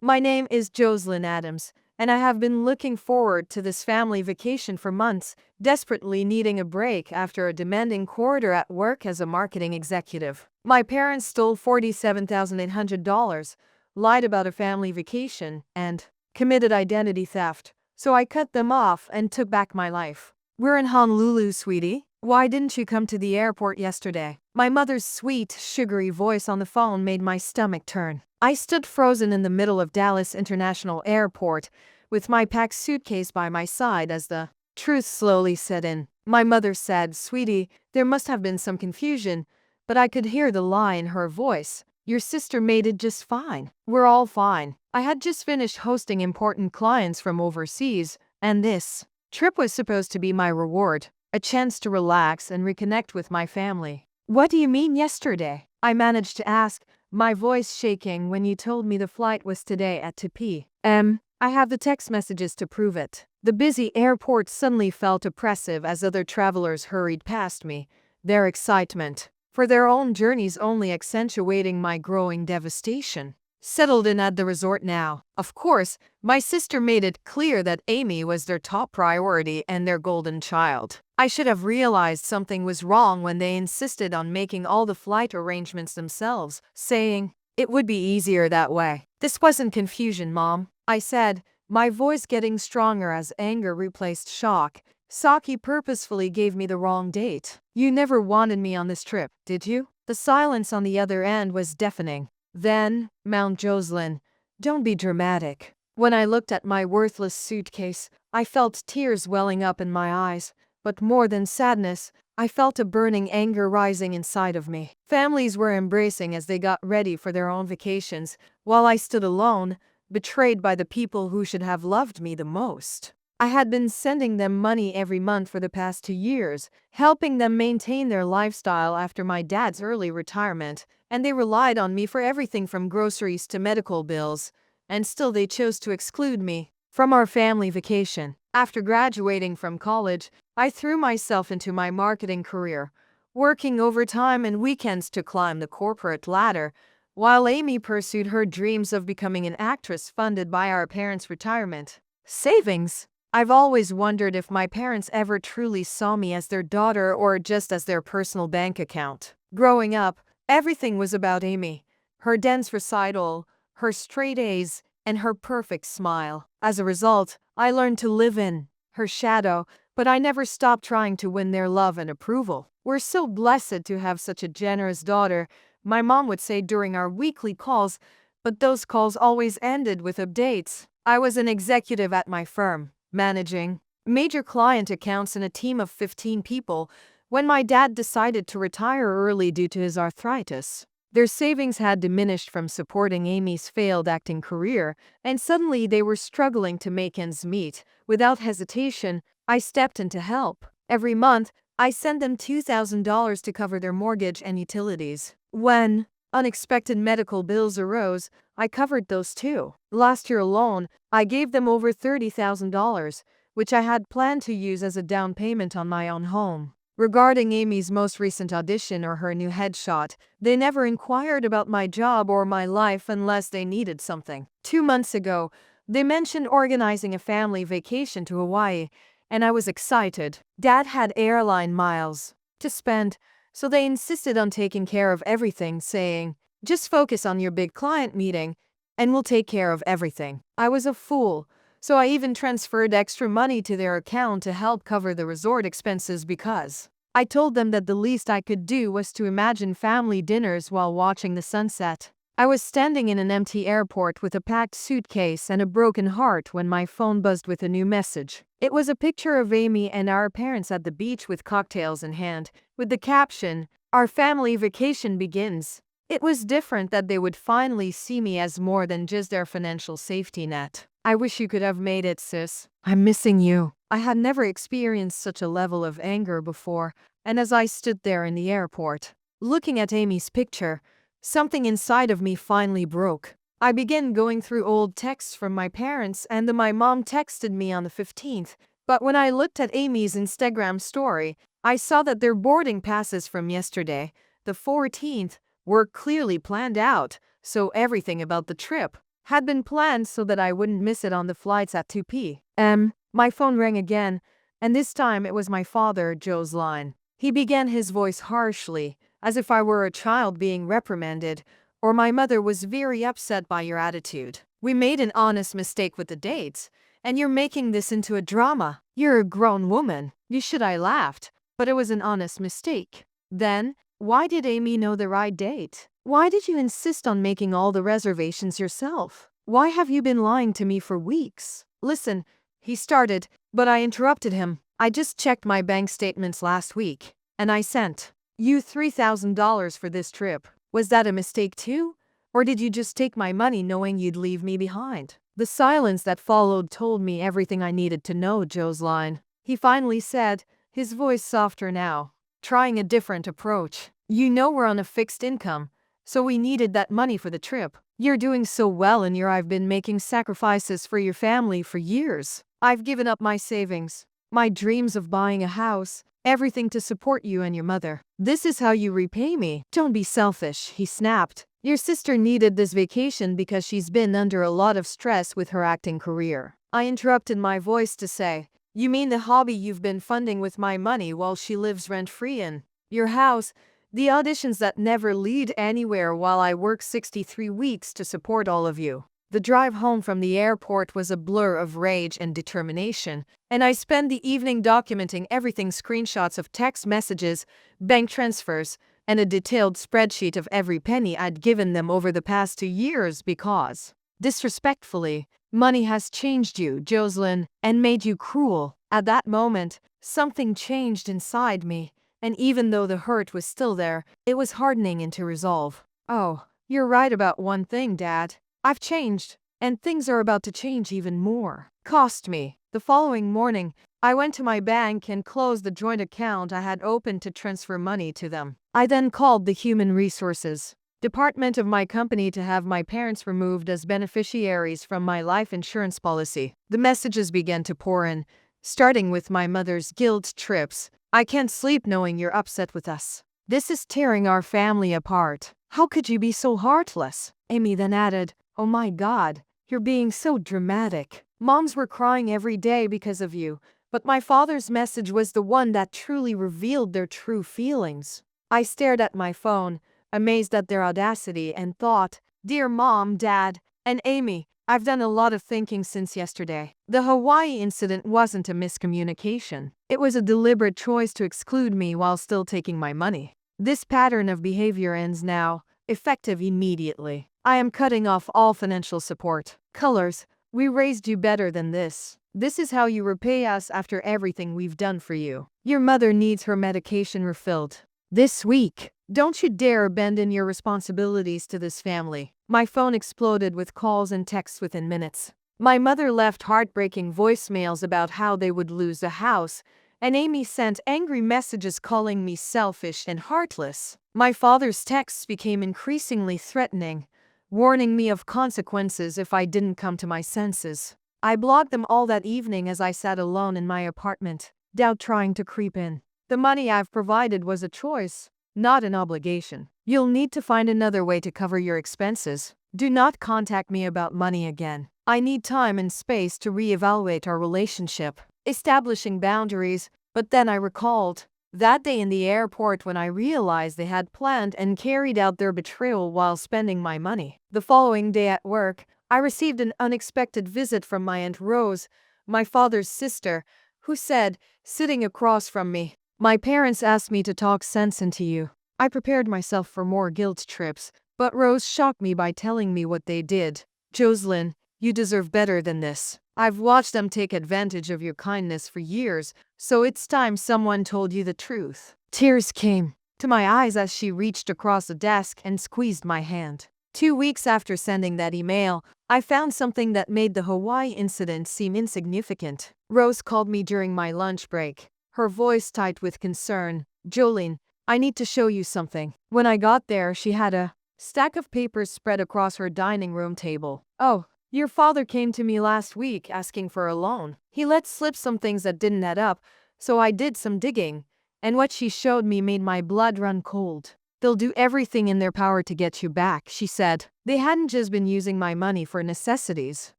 My name is Jocelyn Adams, and I have been looking forward to this family vacation for months, desperately needing a break after a demanding quarter at work as a marketing executive. My parents stole $47,800, lied about a family vacation, and committed identity theft, so I cut them off and took back my life. We're in Honolulu, sweetie. Why didn't you come to the airport yesterday? My mother's sweet, sugary voice on the phone made my stomach turn. I stood frozen in the middle of Dallas International Airport, with my packed suitcase by my side as the truth slowly set in. My mother said, "Sweetie, there must have been some confusion," but I could hear the lie in her voice. "Your sister made it just fine. We're all fine." I had just finished hosting important clients from overseas, and this trip was supposed to be my reward, a chance to relax and reconnect with my family. "What do you mean yesterday?" I managed to ask, my voice shaking. "When you told me the flight was today at 2 p.m. I have the text messages to prove it." The busy airport suddenly felt oppressive as other travelers hurried past me, their excitement for their own journeys only accentuating my growing devastation. Settled in at the resort now. Of course, my sister made it clear that Amy was their top priority and their golden child. I should have realized something was wrong when they insisted on making all the flight arrangements themselves, saying it would be easier that way. "This wasn't confusion, Mom," I said, my voice getting stronger as anger replaced shock. "Saki purposefully gave me the wrong date. You never wanted me on this trip, did you?" The silence on the other end was deafening. "Then, Mount Jocelyn, don't be dramatic." When I looked at my worthless suitcase, I felt tears welling up in my eyes, but more than sadness, I felt a burning anger rising inside of me. Families were embracing as they got ready for their own vacations, while I stood alone, betrayed by the people who should have loved me the most. I had been sending them money every month for the past 2 years, helping them maintain their lifestyle after my dad's early retirement, and they relied on me for everything from groceries to medical bills, and still they chose to exclude me from our family vacation. After graduating from college, I threw myself into my marketing career, working overtime and weekends to climb the corporate ladder, while Amy pursued her dreams of becoming an actress funded by our parents' retirement savings. I've always wondered if my parents ever truly saw me as their daughter or just as their personal bank account. Growing up, everything was about Amy, her dense recital, her straight A's, and her perfect smile. As a result, I learned to live in her shadow, but I never stopped trying to win their love and approval. "We're so blessed to have such a generous daughter," my mom would say during our weekly calls, but those calls always ended with updates. I was an executive at my firm, managing major client accounts and a team of 15 people, when my dad decided to retire early due to his arthritis. Their savings had diminished from supporting Amy's failed acting career, and suddenly they were struggling to make ends meet. Without hesitation, I stepped in to help. Every month, I sent them $2,000 to cover their mortgage and utilities. When unexpected medical bills arose, I covered those too. Last year alone, I gave them over $30,000, which I had planned to use as a down payment on my own home. Regarding Amy's most recent audition or her new headshot, they never inquired about my job or my life unless they needed something. 2 months ago, they mentioned organizing a family vacation to Hawaii, and I was excited. Dad had airline miles to spend, so they insisted on taking care of everything, saying, "Just focus on your big client meeting, and we'll take care of everything." I was a fool, so I even transferred extra money to their account to help cover the resort expenses because I told them that the least I could do was to imagine family dinners while watching the sunset. I was standing in an empty airport with a packed suitcase and a broken heart when my phone buzzed with a new message. It was a picture of Amy and our parents at the beach with cocktails in hand, with the caption, "Our family vacation begins." It was different that they would finally see me as more than just their financial safety net. "I wish you could have made it, sis. I'm missing you." I had never experienced such a level of anger before, and as I stood there in the airport, looking at Amy's picture, something inside of me finally broke. I began going through old texts from my parents and then my mom texted me on the 15th, but when I looked at Amy's Instagram story, I saw that their boarding passes from yesterday, the 14th, were clearly planned out, so everything about the trip had been planned so that I wouldn't miss it on the flights at 2 p.m. My phone rang again, and this time it was my father, Joe's line. He began his voice harshly, as if I were a child being reprimanded, or my mother was very upset by your attitude. We made an honest mistake with the dates, and you're making this into a drama. You're a grown woman. You should. I laughed, but it was an honest mistake. Then, why did Amy know the right date? Why did you insist on making all the reservations yourself? Why have you been lying to me for weeks? Listen, he started, but I interrupted him. I just checked my bank statements last week, and I sent you $3,000 for this trip. Was that a mistake too? Or did you just take my money knowing you'd leave me behind? The silence that followed told me everything I needed to know. Joe's line. He finally said, his voice softer now, trying a different approach. You know we're on a fixed income, so we needed that money for the trip. You're doing so well in your I've been making sacrifices for your family for years. I've given up my savings, my dreams of buying a house, everything to support you and your mother. This is how you repay me. Don't be selfish, he snapped. Your sister needed this vacation because she's been under a lot of stress with her acting career. I interrupted my voice to say, you mean the hobby you've been funding with my money while she lives rent-free in your house? The auditions that never lead anywhere while I work 63 weeks to support all of you. The drive home from the airport was a blur of rage and determination, and I spent the evening documenting everything: screenshots of text messages, bank transfers, and a detailed spreadsheet of every penny I'd given them over the past 2 years because, disrespectfully, money has changed you, Jocelyn, and made you cruel. At that moment, something changed inside me, and even though the hurt was still there, it was hardening into resolve. Oh, you're right about one thing, Dad. I've changed, and things are about to change even more. Cost me. The following morning, I went to my bank and closed the joint account I had opened to transfer money to them. I then called the Human Resources department of my company to have my parents removed as beneficiaries from my life insurance policy. The messages began to pour in, starting with my mother's guilt trips. I can't sleep knowing you're upset with us. This is tearing our family apart. How could you be so heartless? Amy then added, oh my God, you're being so dramatic. Moms were crying every day because of you, but my father's message was the one that truly revealed their true feelings. I stared at my phone, amazed at their audacity, and thought, dear Mom, Dad, and Amy, I've done a lot of thinking since yesterday. The Hawaii incident wasn't a miscommunication. It was a deliberate choice to exclude me while still taking my money. This pattern of behavior ends now, effective immediately. I am cutting off all financial support. Colors, we raised you better than this. This is how you repay us after everything we've done for you. Your mother needs her medication refilled this week. Don't you dare abandon your responsibilities to this family. My phone exploded with calls and texts within minutes. My mother left heartbreaking voicemails about how they would lose the house, and Amy sent angry messages calling me selfish and heartless. My father's texts became increasingly threatening, warning me of consequences if I didn't come to my senses. I blocked them all that evening as I sat alone in my apartment, doubt trying to creep in. The money I've provided was a choice, not an obligation. You'll need to find another way to cover your expenses. Do not contact me about money again. I need time and space to reevaluate our relationship. Establishing boundaries, but then I recalled that day in the airport when I realized they had planned and carried out their betrayal while spending my money. The following day at work, I received an unexpected visit from my Aunt Rose, my father's sister, who said, sitting across from me, my parents asked me to talk sense into you. I prepared myself for more guilt trips, but Rose shocked me by telling me what they did. Jocelyn, you deserve better than this. I've watched them take advantage of your kindness for years, so it's time someone told you the truth. Tears came to my eyes as she reached across the desk and squeezed my hand. 2 weeks after sending that email, I found something that made the Hawaii incident seem insignificant. Rose called me during my lunch break, her voice tight with concern. Jolene, I need to show you something. When I got there, she had a stack of papers spread across her dining room table. Oh, your father came to me last week asking for a loan. He let slip some things that didn't add up, so I did some digging, and what she showed me made my blood run cold. They'll do everything in their power to get you back, she said. They hadn't just been using my money for necessities.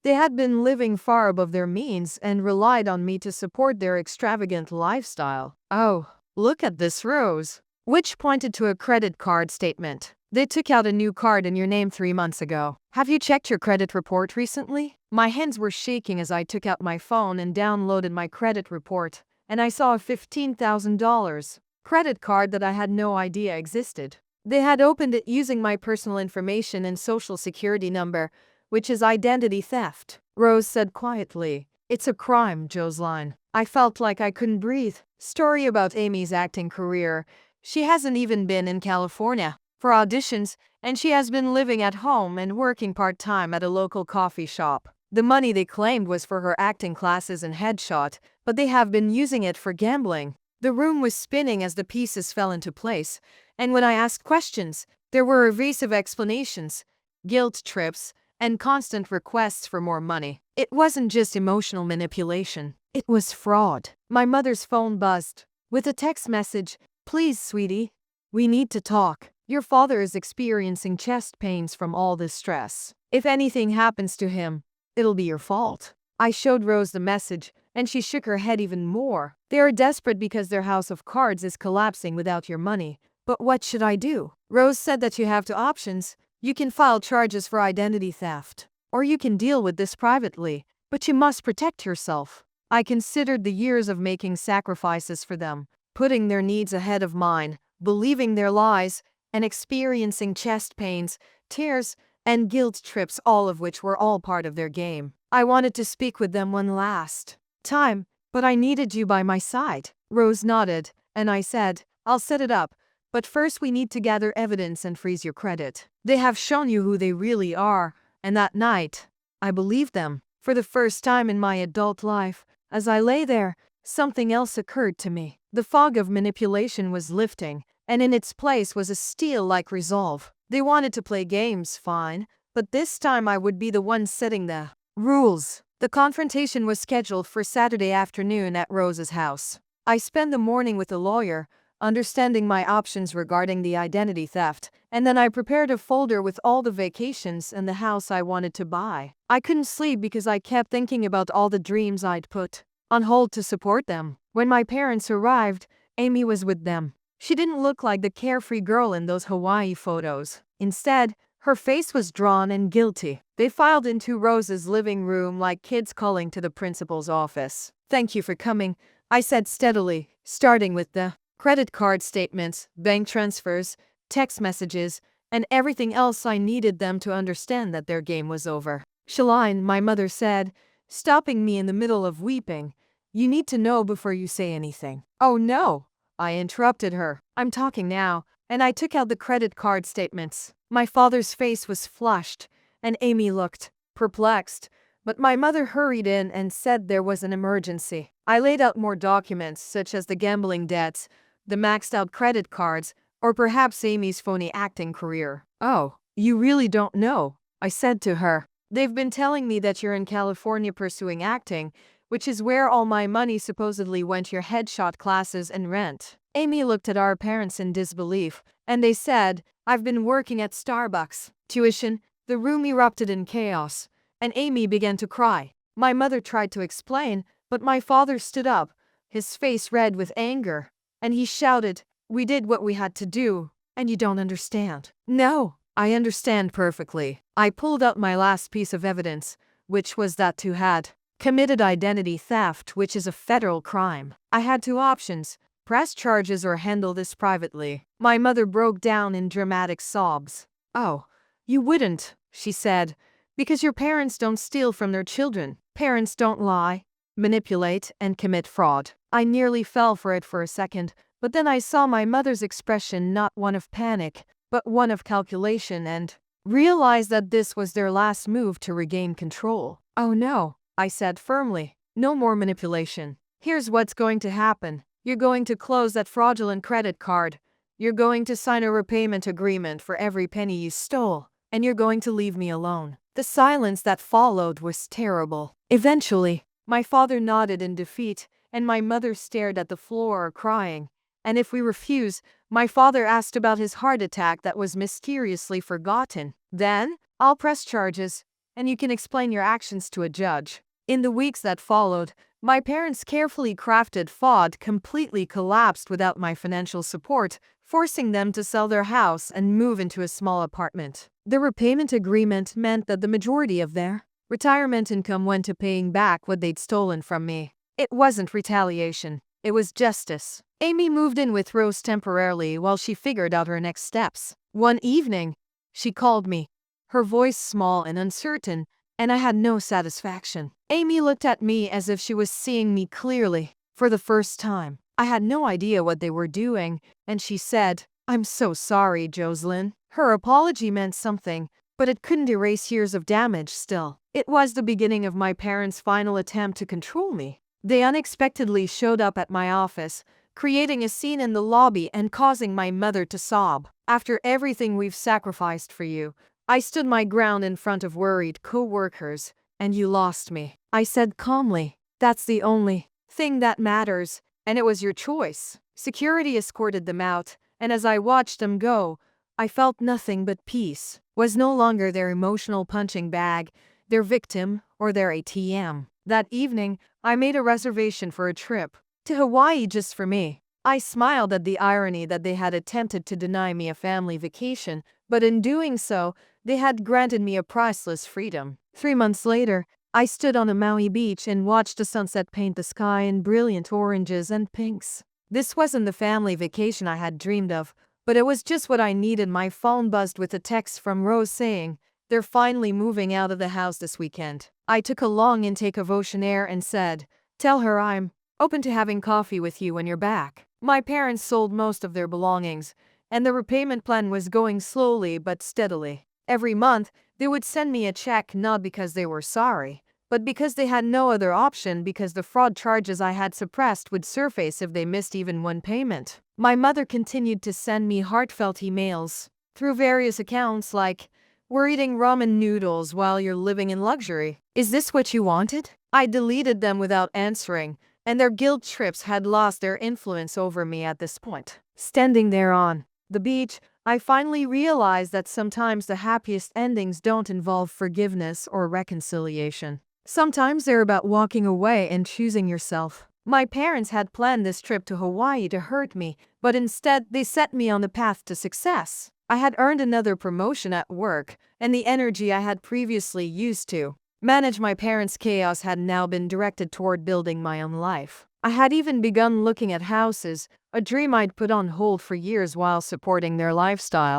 They had been living far above their means and relied on me to support their extravagant lifestyle. Oh, look at this, Rose. Which pointed to a credit card statement. They took out a new card in your name 3 months ago. Have you checked your credit report recently? My hands were shaking as I took out my phone and downloaded my credit report, and I saw a $15,000 credit card that I had no idea existed. They had opened it using my personal information and social security number, which is identity theft. Rose said quietly. It's a crime, Joseline. I felt like I couldn't breathe. Story about Amy's acting career. She hasn't even been in California for auditions, and she has been living at home and working part-time at a local coffee shop. The money they claimed was for her acting classes and headshot, but they have been using it for gambling. The room was spinning as the pieces fell into place, and when I asked questions, there were evasive explanations, guilt trips, and constant requests for more money. It wasn't just emotional manipulation. It was fraud. My mother's phone buzzed with a text message. Please, sweetie, we need to talk. Your father is experiencing chest pains from all this stress. If anything happens to him, it'll be your fault. I showed Rose the message, and she shook her head even more. They are desperate because their house of cards is collapsing without your money. But what should I do? Rose said that you have two options. You can file charges for identity theft, or you can deal with this privately, but you must protect yourself. I considered the years of making sacrifices for them, putting their needs ahead of mine, believing their lies, and experiencing chest pains, tears, and guilt trips, all of which were all part of their game. I wanted to speak with them one last time, but I needed you by my side. Rose nodded, and I said, I'll set it up, but first we need to gather evidence and freeze your credit. They have shown you who they really are, and that night, I believed them. For the first time in my adult life, as I lay there, something else occurred to me. The fog of manipulation was lifting, and in its place was a steel-like resolve. They wanted to play games, fine, but this time I would be the one setting the rules. The confrontation was scheduled for Saturday afternoon at Rose's house. I spent the morning with a lawyer, understanding my options regarding the identity theft, and then I prepared a folder with all the vacations and the house I wanted to buy. I couldn't sleep because I kept thinking about all the dreams I'd put on hold to support them. When my parents arrived, Amy was with them. She didn't look like the carefree girl in those Hawaii photos. Instead, her face was drawn and guilty. They filed into Rose's living room like kids calling to the principal's office. Thank you for coming, I said steadily, starting with the credit card statements, bank transfers, text messages, and everything else I needed them to understand that their game was over. Shaline, my mother said, stopping me in the middle of weeping, you need to know before you say anything. Oh no, I interrupted her. I'm talking now, and I took out the credit card statements. My father's face was flushed, and Amy looked perplexed, but my mother hurried in and said there was an emergency. I laid out more documents, such as the gambling debts, the maxed-out credit cards, or perhaps Amy's phony acting career. Oh, you really don't know, I said to her. They've been telling me that you're in California pursuing acting, which is where all my money supposedly went, your headshot classes and rent. Amy looked at our parents in disbelief, and they said, I've been working at Starbucks. Tuition. The room erupted in chaos, and Amy began to cry. My mother tried to explain, but my father stood up, his face red with anger, and he shouted, we did what we had to do, and you don't understand. No, I understand perfectly. I pulled out my last piece of evidence, which was that two had committed identity theft, which is a federal crime. I had two options: press charges or handle this privately. My mother broke down in dramatic sobs. Oh, you wouldn't, she said, because your parents don't steal from their children. Parents don't lie, manipulate, and commit fraud. I nearly fell for it for a second, but then I saw my mother's expression, not one of panic, but one of calculation, and realized that this was their last move to regain control. Oh no, I said firmly. No more manipulation. Here's what's going to happen. You're going to close that fraudulent credit card. You're going to sign a repayment agreement for every penny you stole, and you're going to leave me alone. The silence that followed was terrible. Eventually, my father nodded in defeat, and my mother stared at the floor crying. And if we refuse, My father asked about his heart attack that was mysteriously forgotten. Then, I'll press charges, and you can explain your actions to a judge. In the weeks that followed, my parents' carefully crafted fraud completely collapsed without my financial support, forcing them to sell their house and move into a small apartment. The repayment agreement meant that the majority of their retirement income went to paying back what they'd stolen from me. It wasn't retaliation, it was justice. Amy moved in with Rose temporarily while she figured out her next steps. One evening, she called me, her voice small and uncertain, and I had no satisfaction. Amy looked at me as if she was seeing me clearly for the first time. I had no idea what they were doing, and she said, "I'm so sorry, Jocelyn." Her apology meant something, but it couldn't erase years of damage still. It was the beginning of my parents' final attempt to control me. They unexpectedly showed up at my office, creating a scene in the lobby and causing my mother to sob. "After everything we've sacrificed for you, I stood my ground in front of worried co-workers, and you lost me," I said calmly. "That's the only thing that matters, and it was your choice." Security escorted them out, and as I watched them go, I felt nothing but peace. Was no longer their emotional punching bag, their victim, or their ATM. That evening, I made a reservation for a trip to Hawaii just for me. I smiled at the irony that they had attempted to deny me a family vacation, but in doing so, they had granted me a priceless freedom. 3 months later, I stood on a Maui beach and watched the sunset paint the sky in brilliant oranges and pinks. This wasn't the family vacation I had dreamed of, but it was just what I needed. My phone buzzed with a text from Rose saying, "They're finally moving out of the house this weekend." I took a long intake of ocean air and said, "Tell her I'm open to having coffee with you when you're back." My parents sold most of their belongings, and the repayment plan was going slowly but steadily. Every month, they would send me a check not because they were sorry, but because they had no other option because the fraud charges I had suppressed would surface if they missed even one payment. My mother continued to send me heartfelt emails through various accounts like, "We're eating ramen noodles while you're living in luxury. Is this what you wanted?" I deleted them without answering, and their guilt trips had lost their influence over me at this point. Standing there on the beach, I finally realized that sometimes the happiest endings don't involve forgiveness or reconciliation. Sometimes they're about walking away and choosing yourself. My parents had planned this trip to Hawaii to hurt me, but instead they set me on the path to success. I had earned another promotion at work, and the energy I had previously used to manage my parents' chaos had now been directed toward building my own life. I had even begun looking at houses, a dream I'd put on hold for years while supporting their lifestyle.